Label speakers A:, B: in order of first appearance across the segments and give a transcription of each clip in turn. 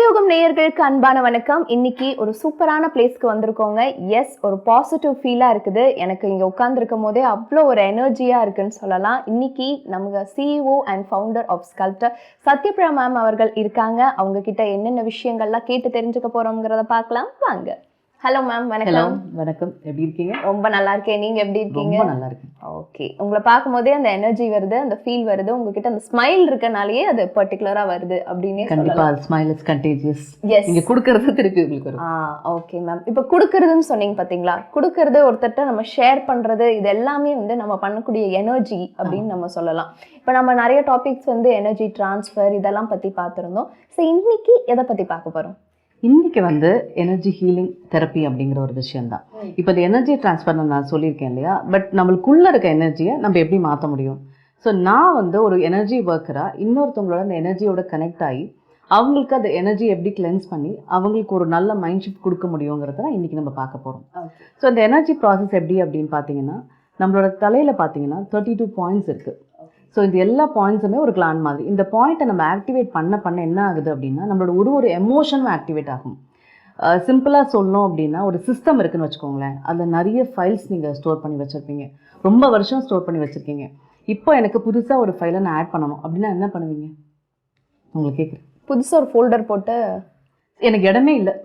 A: யோகம் நேயர்களுக்கு அன்பான வணக்கம். இன்னைக்கு ஒரு சூப்பரான பிளேஸ்க்கு வந்திருக்கோங்க. எஸ், ஒரு பாசிட்டிவ் ஃபீலா இருக்குது. எனக்கு இங்க உட்கார்ந்துருக்கும் போதே அவ்வளோ ஒரு எனர்ஜியா இருக்குன்னு சொல்லலாம். இன்னைக்கு நமக்கு CEO and founder of sculptor Sathyapriya ma'am அவர்கள் இருக்காங்க. அவங்க கிட்ட என்னென்ன விஷயங்கள்லாம் கேட்டு தெரிஞ்சுக்க போறோம்ங்கிறத பார்க்கலாம் வாங்க. ஹலோ மேம், வணக்கம்.
B: வணக்கம், எப்படி இருக்கீங்க?
A: ரொம்ப நல்லா இருக்கேன். நீங்க எப்படி இருக்கீங்க?
B: ரொம்ப நல்லா இருக்கேன்.
A: ஓகே, உங்களை பார்க்கும் போதே அந்த எனர்ஜி வருது, அந்த ஃபீல் வருது. உங்ககிட்ட அந்த ஸ்மைல் இருக்கனாலேயே அது பர்டிகுலரா வருது அப்படின்னு
B: கண்டிப்பா. Smile is contagious.
A: எஸ்,
B: நீங்க கொடுக்கறது திருப்பி உங்களுக்கு வரும்.
A: Okay ma'am. இப்போ கொடுக்கறதுன்னு சொன்னீங்க பாத்தீங்களா, கொடுக்கறது ஒருத்தட்ட நம்ம ஷேர் பண்றது, இது எல்லாமே நம்ம பண்ணக்கூடிய எனர்ஜி அப்படின்னு நம்ம சொல்லலாம். இப்போ நம்ம நிறைய டாபிக்ஸ் எனர்ஜி டிரான்ஸ்ஃபர் இதெல்லாம் பத்தி பார்த்துருந்தோம். ஸோ இன்னைக்கு எதை பத்தி பார்க்க போறோம்?
B: இன்னைக்கு எனர்ஜி ஹீலிங் தெரப்பி அப்படிங்கிற ஒரு விஷயம் தான். இப்போ இந்த எனர்ஜி டிரான்ஸ்ஃபர் நான் சொல்லியிருக்கேன் இல்லையா, பட் நம்மளுக்குள்ள இருக்க எனர்ஜியை நம்ம எப்படி மாற்ற முடியும்? ஸோ நான் ஒரு எனர்ஜி ஒர்க்கராக இன்னொருத்தவங்களோட அந்த எனர்ஜியோட கனெக்ட் ஆகி அவங்களுக்கு அந்த எனர்ஜி எப்படி கிளென்ஸ் பண்ணி அவங்களுக்கு ஒரு நல்ல மைண்ட் ஷிஃப்ட் கொடுக்க முடியுங்கிறத தான் இன்றைக்கி நம்ம பார்க்க போகிறோம். ஸோ இந்த எனர்ஜி ப்ராசஸ் எப்படி அப்படின்னு பார்த்தீங்கன்னா, நம்மளோட தலையில் பார்த்தீங்கன்னா 32 பாயிண்ட்ஸ் இருக்குது. ஸோ இந்த எல்லா பாயிண்ட்ஸுமே ஒரு கிளாண்ட் மாதிரி. இந்த பாயிண்ட்டை நம்ம ஆக்டிவேட் பண்ண என்ன ஆகுது அப்படின்னா, நம்மளோட ஒரு எமோஷனும் ஆக்டிவேட் ஆகும். சிம்பிளாக சொல்லணும் அப்படின்னா, ஒரு சிஸ்டம் இருக்குதுன்னு வச்சுக்கோங்களேன். அதில் நிறைய ஃபைல்ஸ் நீங்கள் ஸ்டோர் பண்ணி வச்சுருப்பீங்க, ரொம்ப வருஷம் ஸ்டோர் பண்ணி வச்சுருக்கீங்க. இப்போ எனக்கு புதுசாக ஒரு ஃபைலை நான் ஆட் பண்ணணும் அப்படின்னா என்ன பண்ணுவீங்க? உங்களுக்கு கேட்குறேன்.
A: புதுசாக ஒரு ஃபோல்டர் போட்டு
B: எனக்கு இடமே இல்லை,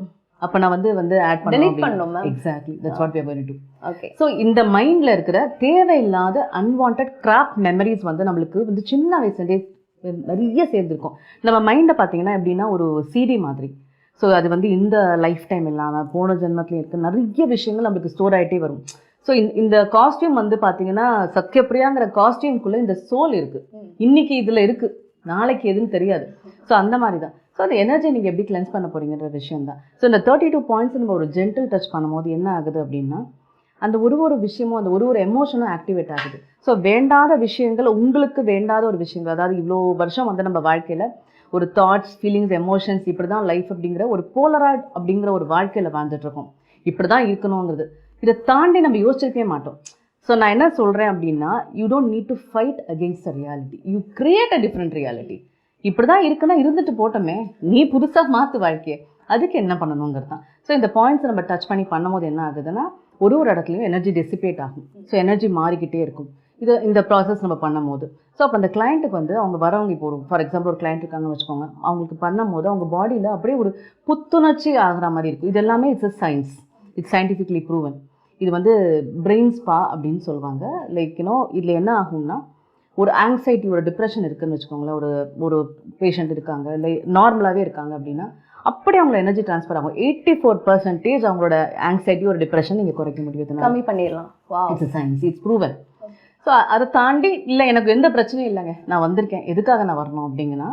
B: அப்போ நான் ஆட்
A: பண்ணணும்.
B: Exactly, that's what we are going to do.
A: Okay.
B: So இந்த மைண்டில் இருக்கிற தேவையில்லாத அன்வான்ட் கிராப் மெமரிஸ் நம்மளுக்கு சின்ன வயசுலேயே நிறைய சேர்ந்துருக்கும். நம்ம மைண்டை பார்த்தீங்கன்னா எப்படின்னா ஒரு சிடி மாதிரி. ஸோ அது இந்த லைஃப் டைம் இல்லாமல் போன ஜென்மத்தில் இருக்க நிறைய விஷயங்கள் நம்மளுக்கு ஸ்டோர் ஆகிட்டே வரும். ஸோ இந்த காஸ்டியூம் பார்த்தீங்கன்னா சத்யபிரியாங்கிற காஸ்டியூம்குள்ளே இந்த சோல் இருக்குது. இன்னைக்கு இதில் இருக்குது, நாளைக்கு எதுன்னு தெரியாது. ஸோ அந்த மாதிரி தான். ஸோ அந்த எனர்ஜி நீங்கள் எப்படி கிளென்ஸ் பண்ண போகிறீங்கிற விஷயம் தான். ஸோ இந்த 32 பாயிண்ட்ஸ் நம்ம ஒரு ஜென்டில் டச் பண்ணும்போது என்ன ஆகுது அப்படின்னா, அந்த ஒரு விஷயமும் அந்த ஒரு எமோஷனும் ஆக்டிவேட் ஆகுது. ஸோ வேண்டாத விஷயங்கள், உங்களுக்கு வேண்டாத ஒரு விஷயங்கள், அதாவது இவ்வளோ வருஷம் நம்ம வாழ்க்கையில் ஒரு தாட்ஸ், ஃபீலிங்ஸ், எமோஷன்ஸ் இப்படி தான் லைஃப் அப்படிங்கிற ஒரு போலராய்ட் அப்படிங்கிற ஒரு வாழ்க்கையில் வாழ்ந்துட்டுருக்கோம். இப்படி தான் இருக்கணுங்கிறது இதை தாண்டி நம்ம யோசிச்சிருக்கவே மாட்டோம். ஸோ நான் என்ன சொல்கிறேன் அப்படின்னா, you don't need to fight against the reality, you create a different reality. இப்படி தான் இருக்குன்னா இருந்துட்டு போட்டோமே, நீ புதுசாக மாற்று வாழ்க்கையை, அதுக்கு என்ன பண்ணணுங்கிறது தான். ஸோ இந்த பாயிண்ட்ஸ் நம்ம டச் பண்ணி பண்ணும்போது என்ன ஆகுதுன்னா, ஒரு இடத்துலையும் எனர்ஜி டெசிபேட் ஆகும். ஸோ எனர்ஜி மாறிக்கிட்டே இருக்கும். இந்த ப்ராசஸ் நம்ம பண்ணும் போது. ஸோ அப்போ அந்த கிளைண்ட்டுக்கு அவங்க வரவங்க, இப்போ ஃபார் எக்ஸாம்பிள் ஒரு கிளைண்ட் இருக்காங்கன்னு வச்சுக்கோங்க, அவங்களுக்கு பண்ணும்போது அவங்க பாடியில் அப்படியே ஒரு புத்துணர்ச்சி ஆகிற மாதிரி இருக்கும். இது எல்லாமே it's a science, it's scientifically proven. இது பிரெயின் ஸ்பா அப்படின்னு சொல்லுவாங்க. லைக் இதில் என்ன ஆகும்னா, ஒரு ஆங்ஸைட்டி, ஒரு டிப்ரெஷன் இருக்குதுன்னு வச்சுக்கோங்களேன், ஒரு பேஷண்ட் இருக்காங்க, இல்லை நார்மலாகவே இருக்காங்க அப்படின்னா, அப்படி அவங்கள எனர்ஜி ட்ரான்ஸ்ஃபர் ஆகும். 84% அவங்களோட ஆங்ஸைட்டி ஒரு டிப்ரெஷன் நீங்கள் குறைக்க முடியுது,
A: கம்மி பண்ணிடலாம்.
B: It's science, it's proven. So அதை தாண்டி இல்லை எனக்கு எந்த பிரச்சனையும் இல்லைங்க, நான் வந்திருக்கேன், எதுக்காக நான் வரணும் அப்படிங்கன்னா,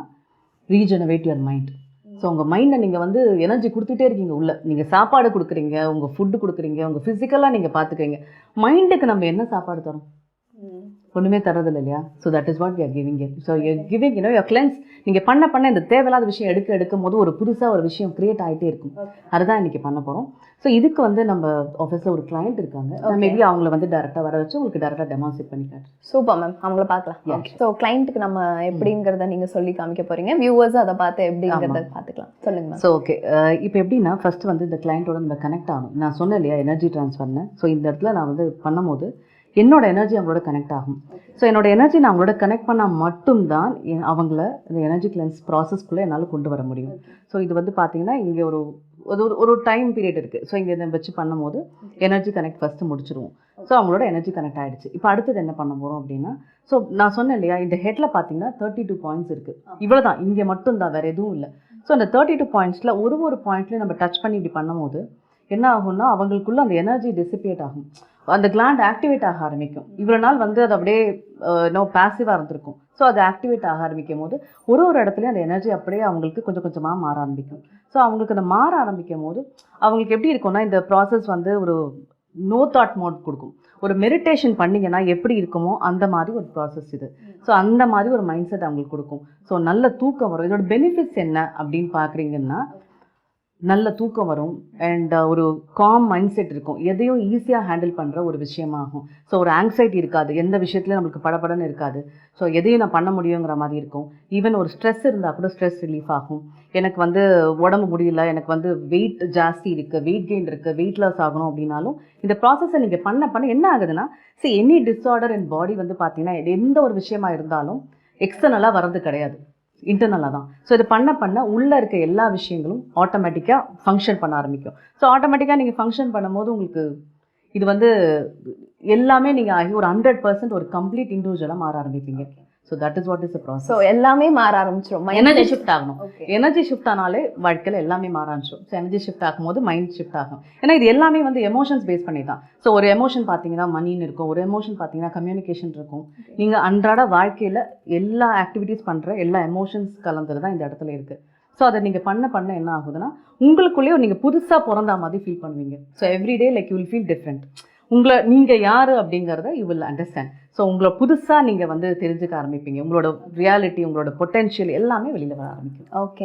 B: ரீஜெனரேட் யுவர் மைண்ட். ஸோ உங்கள் மைண்டை நீங்கள் எனர்ஜி கொடுத்துட்டே இருக்கீங்க. உள்ள நீங்கள் சாப்பாடு கொடுக்குறீங்க, உங்கள் ஃபுட்டு கொடுக்குறீங்க, உங்கள் ஃபிசிக்கலாக நீங்கள் பார்த்துக்கிறீங்க. மைண்டுக்கு நம்ம என்ன சாப்பாடு தரோம்? ஒன்றுமே தரதில்லை இல்லையா? So that is what we are giving it. So you giving your cleanse. நீங்கள் பண்ண இந்த தேவையில்லாத விஷயம் எடுக்கும் போது ஒரு புதுசாக ஒரு விஷயம் கிரியேட் ஆகிட்டே இருக்கும். அதுதான் இன்றைக்கி பண்ண போகிறோம். ஸோ இதுக்கு நம்ம ஆஃபீஸில் ஒரு கிளைண்ட் இருக்காங்க, மேபி அவங்கள டேரெக்டாக வர வச்சு உங்களுக்கு டேரெக்டாக டெமான்ஸ்ட்ரேட் பண்ணிக்காரு.
A: சூப்பர் மேம், அவங்கள பார்க்கலாம். ஸோ கிளைண்ட்டுக்கு நம்ம எப்படிங்கிறத நீங்கள் சொல்லி காமிக்க போகிறீங்க, வியூவர்ஸ் அதை பார்த்து எப்படிங்கிறத பார்த்துக்கலாம். சொல்லுங்க.
B: ஸோ ஓகே, இப்போ எப்படின்னா ஃபஸ்ட்டு இந்த கிளைண்ட்டோட நம்ம கனெக்ட் ஆகணும். நான் சொன்னேன் இல்லையா எனர்ஜி ட்ரான்ஸ்ஃபர்னு. ஸோ இந்த இடத்துல நான் பண்ணும்போது என்னோட எனர்ஜி அவங்களோட கனெக்ட் ஆகும். ஸோ என்னோட எனர்ஜி நான் அவங்களோட கனெக்ட் பண்ணால் மட்டும்தான் அவங்கள இந்த எனர்ஜி கிளென்ஸ் ப்ராசஸ்க்குள்ளே என்னால் கொண்டு வர முடியும். ஸோ இது பார்த்தீங்கன்னா இங்கே ஒரு டைம் பீரியட் இருக்குது. ஸோ இங்கே இதை வச்சு பண்ணும்போது எனர்ஜி கனெக்ட் ஃபஸ்ட்டு முடிச்சிடுவோம். ஸோ அவங்களோட எனர்ஜி கனெக்ட் ஆகிடுச்சு. இப்போ அடுத்தது என்ன பண்ண போகிறோம் அப்படின்னா, ஸோ நான் சொன்னேன் இல்லையா, இந்த ஹெட்டில் பார்த்தீங்கன்னா 32 பாயிண்ட்ஸ் இருக்குது. இவ்வளோ தான், இங்கே மட்டும்தான், வேறு எதுவும் இல்லை. ஸோ அந்த 32 பாயிண்ட்ஸில் ஒரு பாயிண்ட்லேயும் நம்ம டச் பண்ணி இப்படி பண்ணும்போது என்ன ஆகும்னா, அவங்களுக்குள்ள அந்த எனர்ஜி டிசிபேட் ஆகும், அந்த கிளாண்ட் ஆக்டிவேட் ஆக ஆரம்பிக்கும். இவ்வளோ நாள் அது அப்படியே பேசிவாக இருந்திருக்கும். ஸோ அது ஆக்டிவேட் ஆக ஆரம்பிக்கும் போது ஒரு இடத்துலையும் அந்த எனர்ஜி அப்படியே அவங்களுக்கு கொஞ்சம் கொஞ்சமாக மாற ஆரம்பிக்கும். ஸோ அவங்களுக்கு அந்த மாற ஆரம்பிக்கும் போது அவங்களுக்கு எப்படி இருக்கும்னா, இந்த ப்ராசஸ் ஒரு நோ தாட் மோட் கொடுக்கும். ஒரு மெடிடேஷன் பண்ணிங்கன்னா எப்படி இருக்குமோ அந்த மாதிரி ஒரு ப்ராசஸ் இது. ஸோ அந்த மாதிரி ஒரு மைண்ட் செட் அவங்களுக்கு கொடுக்கும். ஸோ நல்ல தூக்கம் வரும். இதோட பெனிஃபிட்ஸ் என்ன அப்படின்னு பார்க்குறீங்கன்னா, நல்ல தூக்கம் வரும் அண்ட் ஒரு காம் மைண்ட் செட் இருக்கும், எதையும் ஈஸியாக ஹேண்டில் பண்ணுற ஒரு விஷயமாகும். ஸோ ஒரு ஆங்ஸைட்டி இருக்காது, எந்த விஷயத்துலையும் நம்மளுக்கு படபடன்னு இருக்காது. ஸோ எதையும் நான் பண்ண முடியுங்கிற மாதிரி இருக்கும். ஈவன் ஒரு ஸ்ட்ரெஸ் இருந்தால் கூட ஸ்ட்ரெஸ் ரிலீஃப் ஆகும். எனக்கு வந்து உடம்பு முடியல, எனக்கு வந்து வெயிட் ஜாஸ்தி இருக்குது, வெயிட் கெயின் இருக்குது, வெயிட் லாஸ் ஆகணும் அப்படின்னாலும் இந்த ப்ராசஸை நீங்கள் பண்ண என்ன ஆகுதுன்னா, எனி டிஸார்டர் இன் பாடி வந்து பார்த்தீங்கன்னா எந்த ஒரு விஷயமா இருந்தாலும் எக்ஸ்டர்னலாக வர்றது கிடையாது, இன்டர்னலாக தான். ஸோ இது பண்ண உள்ளே இருக்க எல்லா விஷயங்களும் ஆட்டோமேட்டிக்காக ஃபங்க்ஷன் பண்ண ஆரம்பிக்கும். ஸோ ஆட்டோமேட்டிக்காக நீங்கள் ஃபங்க்ஷன் பண்ணும்போது உங்களுக்கு இது வந்து எல்லாமே நீங்கள் ஆகி ஒரு 100% ஒரு கம்ப்ளீட் இண்டிவிஜுவலாக மாற ஆரம்பிப்பீங்க. So that is what is the process.
A: So எல்லாமே மாற ஆரம்பிச்சிடும்,
B: எனர்ஜி ஷிஃப்ட் ஆகணும்.
A: Okay.
B: எனர்ஜி ஷிஃப்ட் ஆனாலே வாழ்க்கையில் எல்லாமே மாற ஆரம்பிச்சிடும். ஸோ எனர்ஜி ஷிஃப்ட் ஆகும்போது மைண்ட் ஷிஃப்ட் ஆகும். ஏன்னா இது எல்லாமே வந்து எமோஷன்ஸ் பேஸ் பண்ணி தான். ஸோ ஒரு எமோஷன் பார்த்தீங்கன்னா மணின்னு இருக்கும், ஒரு எமோஷன் பார்த்தீங்கன்னா கம்யூனிகேஷன் இருக்கும். நீங்கள் அன்றாட வாழ்க்கையில் எல்லா ஆக்டிவிட்டீஸ் பண்ணுற எல்லா எமோஷன்ஸ் கலந்தது தான் இந்த இடத்துல இருக்குது. ஸோ அதை நீங்கள் பண்ண என்ன ஆகுதுன்னா உங்களுக்குள்ளேயே நீங்கள் புதுசாக பிறந்தா மாதிரி ஃபீல் பண்ணுவீங்க. So everyday like you will feel different. நீங்கள் யார் அப்படிங்கிறத யூ வில் அண்டர்ஸ்டாண்ட். ஸோ உங்களை புதுசாக நீங்கள் வந்து தெரிஞ்சுக்க ஆரம்பிப்பீங்க. உங்களோட ரியாலிட்டி, உங்களோட பொட்டென்ஷியல் எல்லாமே வெளியில் வர ஆரம்பிக்கும்.
A: ஓகே.